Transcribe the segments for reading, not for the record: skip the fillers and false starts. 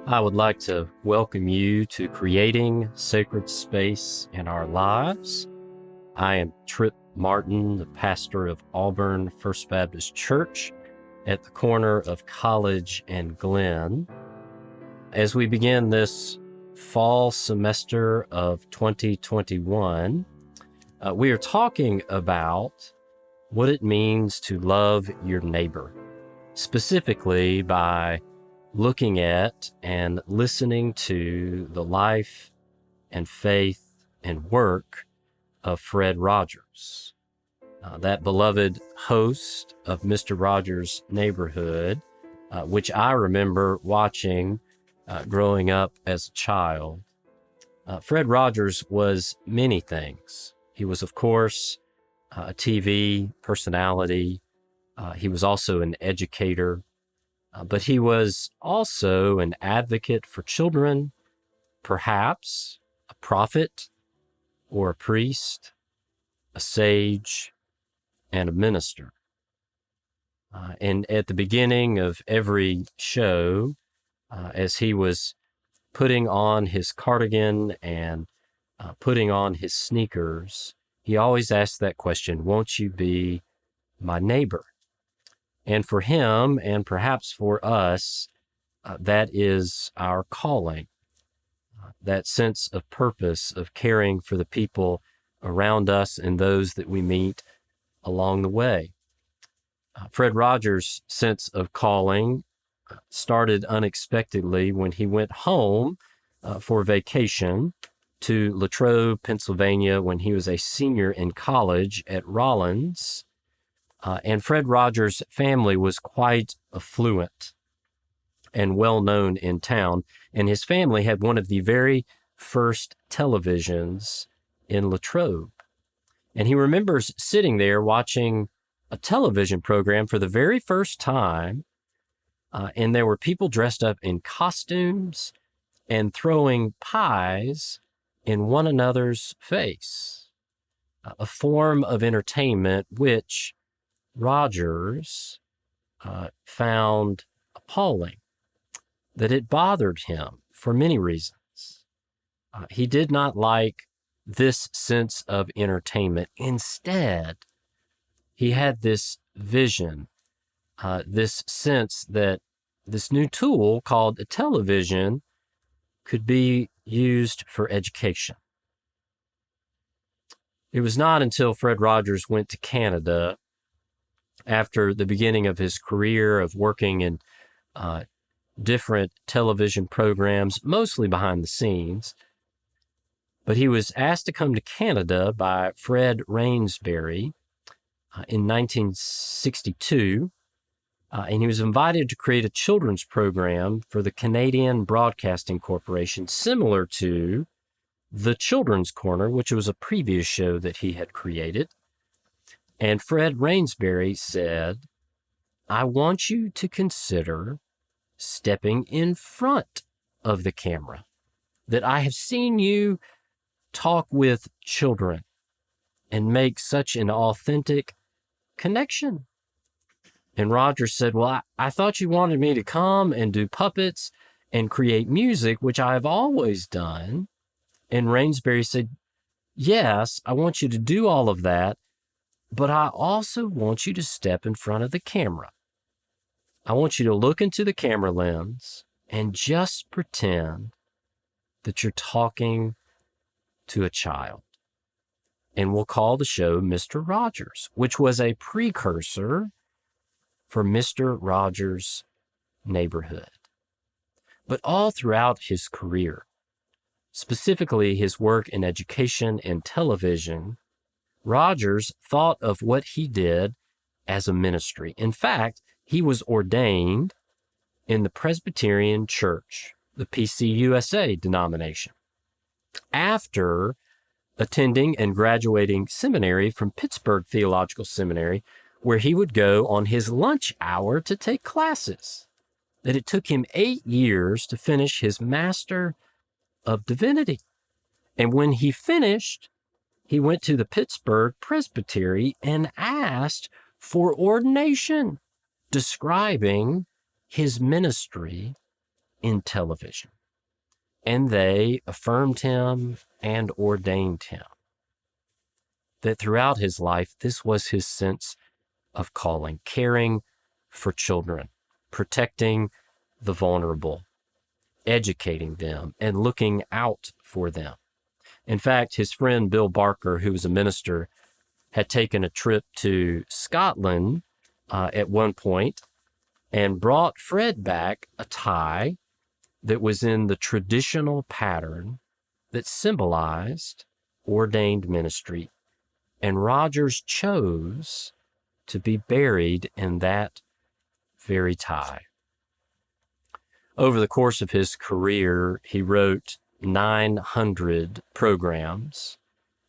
I would like to welcome you to Creating Sacred Space in Our Lives. I am Tripp Martin, the pastor of Auburn First Baptist Church at the corner of College and Glen. As we begin this fall semester of 2021, we are talking about what it means to love your neighbor, specifically by looking at and listening to the life and faith and work of Fred Rogers, that beloved host of Mr. Rogers' Neighborhood, which I remember watching growing up as a child. Fred Rogers was many things. He was, of course, a TV personality. He was also an educator. But he was also an advocate for children, perhaps a prophet or a priest, a sage, and a minister. And at the beginning of every show, as he was putting on his cardigan and putting on his sneakers, he always asked that question, "Won't you be my neighbor?" And for him, and perhaps for us, that is our calling, that sense of purpose of caring for the people around us and those that we meet along the way. Fred Rogers' sense of calling started unexpectedly when he went home for vacation to Latrobe, Pennsylvania, when he was a senior in college at Rollins. And Fred Rogers' family was quite affluent and well-known in town, and his family had one of the very first televisions in Latrobe. And he remembers sitting there watching a television program for the very first time, and there were people dressed up in costumes and throwing pies in one another's face, a form of entertainment which Rogers found appalling, that it bothered him for many reasons. He did not like this sense of entertainment. Instead, he had this vision, this sense that this new tool called a television could be used for education. It was not until Fred Rogers went to Canada after the beginning of his career of working in different television programs, mostly behind the scenes. But he was asked to come to Canada by Fred Rainsbury in 1962, and he was invited to create a children's program for the Canadian Broadcasting Corporation, similar to The Children's Corner, which was a previous show that he had created. And Fred Rainsbury said, "I want you to consider stepping in front of the camera, that I have seen you talk with children and make such an authentic connection." And Rogers said, "Well, I thought you wanted me to come and do puppets and create music, which I have always done." And Rainsbury said, "Yes, I want you to do all of that, but I also want you to step in front of the camera. I want you to look into the camera lens and just pretend that you're talking to a child. And we'll call the show Mr. Rogers," which was a precursor for Mr. Rogers' Neighborhood. But all throughout his career, specifically his work in education and television, Rogers thought of what he did as a ministry. In fact, he was ordained in the Presbyterian Church, the PCUSA denomination, after attending and graduating seminary from Pittsburgh Theological Seminary, where he would go on his lunch hour to take classes. That it took him 8 years to finish his Master of Divinity. And when he finished, he went to the Pittsburgh Presbytery and asked for ordination, describing his ministry in television, and they affirmed him and ordained him. That throughout his life, this was his sense of calling, caring for children, protecting the vulnerable, educating them, and looking out for them. In fact, his friend Bill Barker, who was a minister, had taken a trip to Scotland at one point and brought Fred back a tie that was in the traditional pattern that symbolized ordained ministry. And Rogers chose to be buried in that very tie. Over the course of his career, he wrote 900 programs.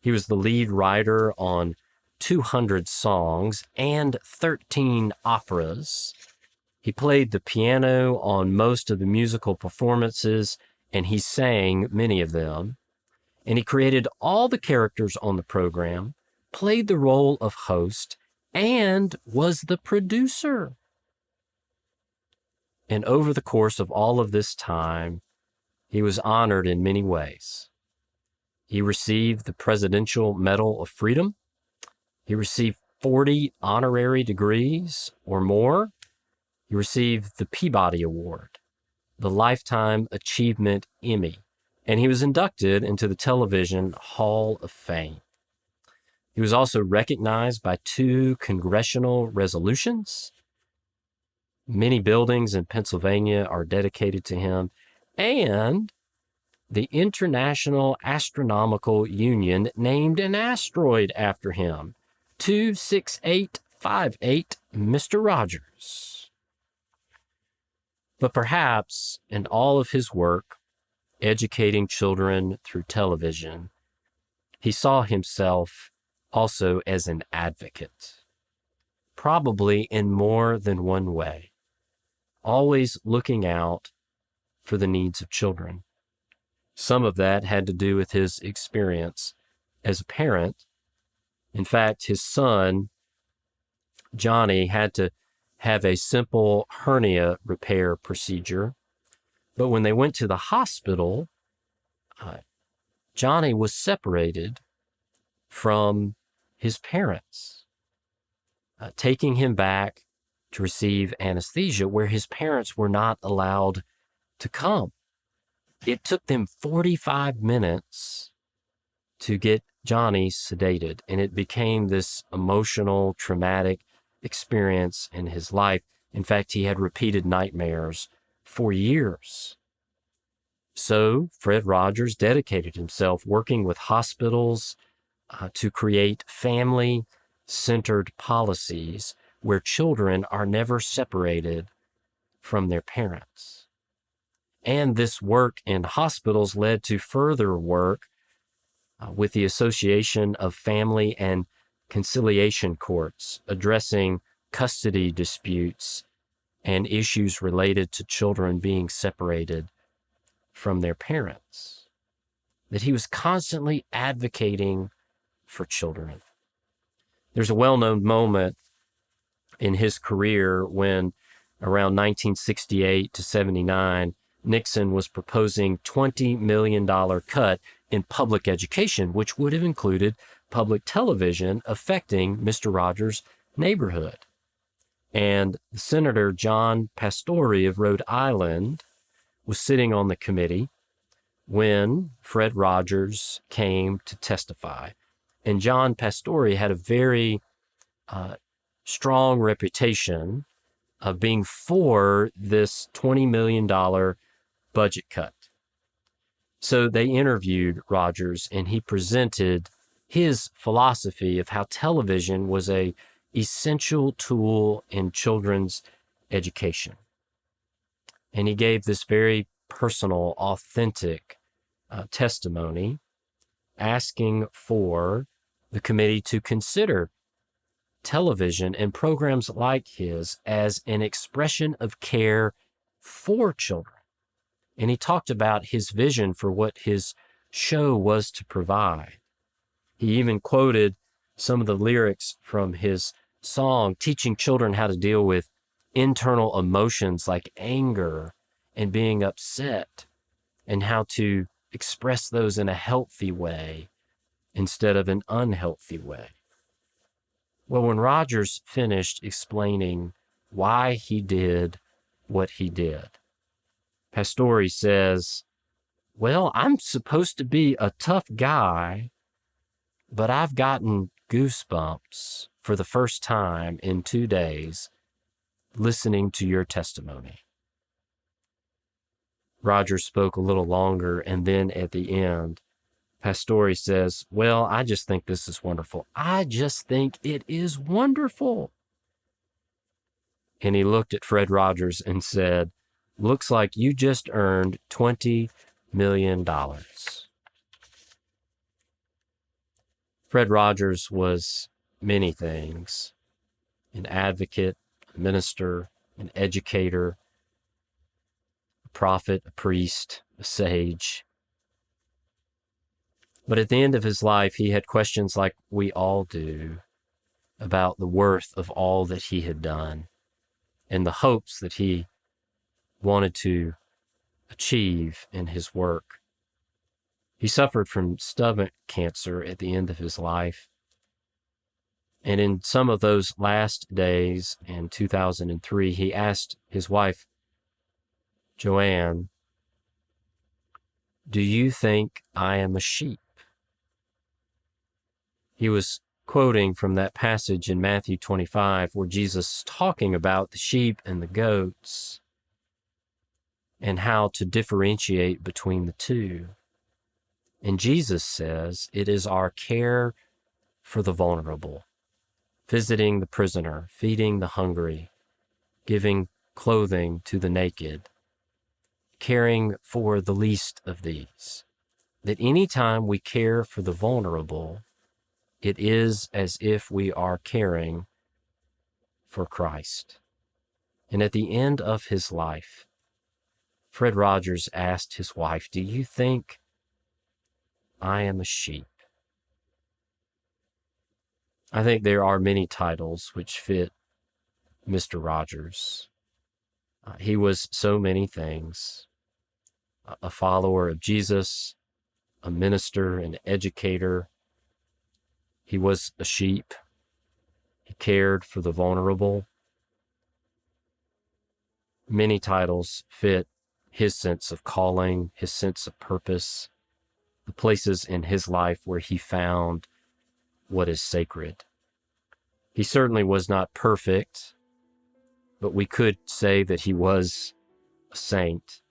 He was the lead writer on 200 songs and 13 operas. He played the piano on most of the musical performances, and he sang many of them. And he created all the characters on the program, played the role of host, and was the producer. And over the course of all of this time, he was honored in many ways. He received the Presidential Medal of Freedom. He received 40 honorary degrees or more. He received the Peabody Award, the Lifetime Achievement Emmy, and he was inducted into the Television Hall of Fame. He was also recognized by 2 congressional resolutions. Many buildings in Pennsylvania are dedicated to him, and the International Astronomical Union named an asteroid after him, 26858 Mr. Rogers. But perhaps in all of his work, educating children through television, he saw himself also as an advocate, probably in more than one way, always looking out for the needs of children. Some of that had to do with his experience as a parent. In fact, his son, Johnny, had to have a simple hernia repair procedure. But when they went to the hospital, Johnny was separated from his parents, taking him back to receive anesthesia where his parents were not allowed to come. It took them 45 minutes to get Johnny sedated, and it became this emotional, traumatic experience in his life. In fact, he had repeated nightmares for years. So Fred Rogers dedicated himself working with hospitals to create family-centered policies where children are never separated from their parents. And this work in hospitals led to further work with the Association of Family and Conciliation Courts, addressing custody disputes and issues related to children being separated from their parents. That he was constantly advocating for children. There's a well-known moment in his career when, around 1968 to 79, Nixon was proposing $20 million cut in public education, which would have included public television affecting Mr. Rogers' neighborhood. And Senator John Pastore of Rhode Island was sitting on the committee when Fred Rogers came to testify. And John Pastore had a very strong reputation of being for this $20 million budget cut. So they interviewed Rogers, and he presented his philosophy of how television was an essential tool in children's education. And he gave this very personal, authentic testimony, asking for the committee to consider television and programs like his as an expression of care for children. And he talked about his vision for what his show was to provide. He even quoted some of the lyrics from his song, teaching children how to deal with internal emotions like anger and being upset, and how to express those in a healthy way instead of an unhealthy way. Well, when Rogers finished explaining why he did what he did, Pastore says, "Well, I'm supposed to be a tough guy, but I've gotten goosebumps for the first time in 2 days listening to your testimony." Rogers spoke a little longer, and then at the end, Pastore says, "Well, I just think this is wonderful. I just think it is wonderful." And he looked at Fred Rogers and said, "Looks like you just earned $20 million. Fred Rogers was many things: an advocate, a minister, an educator, a prophet, a priest, a sage. But at the end of his life, he had questions like we all do about the worth of all that he had done and the hopes that he wanted to achieve in his work. He suffered from stomach cancer at the end of his life. And in some of those last days in 2003, he asked his wife, Joanne, "Do you think I am a sheep?" He was quoting from that passage in Matthew 25 where Jesus is talking about the sheep and the goats and how to differentiate between the two. And Jesus says it is our care for the vulnerable, visiting the prisoner, feeding the hungry, giving clothing to the naked, caring for the least of these. That anytime we care for the vulnerable, it is as if we are caring for Christ. And at the end of his life, Fred Rogers asked his wife, "Do you think I am a sheep?" I think there are many titles which fit Mr. Rogers. He was so many things: a follower of Jesus, a minister, an educator. He was a sheep. He cared for the vulnerable. Many titles fit his sense of calling, his sense of purpose, the places in his life where he found what is sacred. He certainly was not perfect, but we could say that he was a saint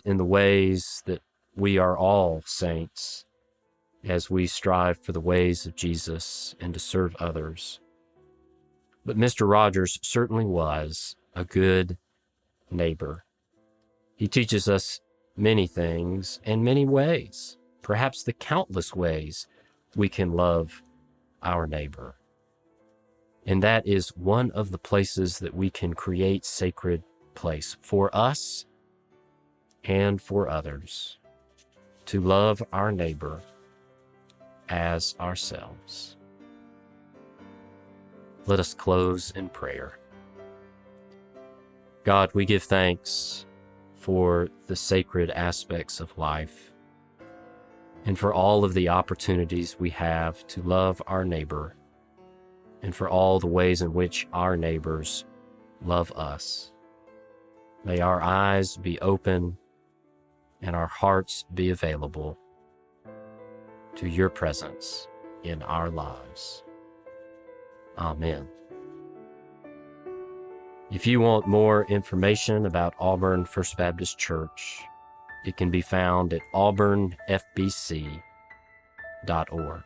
in the ways that we are all saints as we strive for the ways of Jesus and to serve others. But Mr. Rogers certainly was a good neighbor. He teaches us many things and many ways, perhaps the countless ways we can love our neighbor. And that is one of the places that we can create sacred place for us and for others, to love our neighbor as ourselves. Let us close in prayer. God, we give thanks for the sacred aspects of life and for all of the opportunities we have to love our neighbor and for all the ways in which our neighbors love us. May our eyes be open and our hearts be available to your presence in our lives. Amen. If you want more information about Auburn First Baptist Church, it can be found at auburnfbc.org.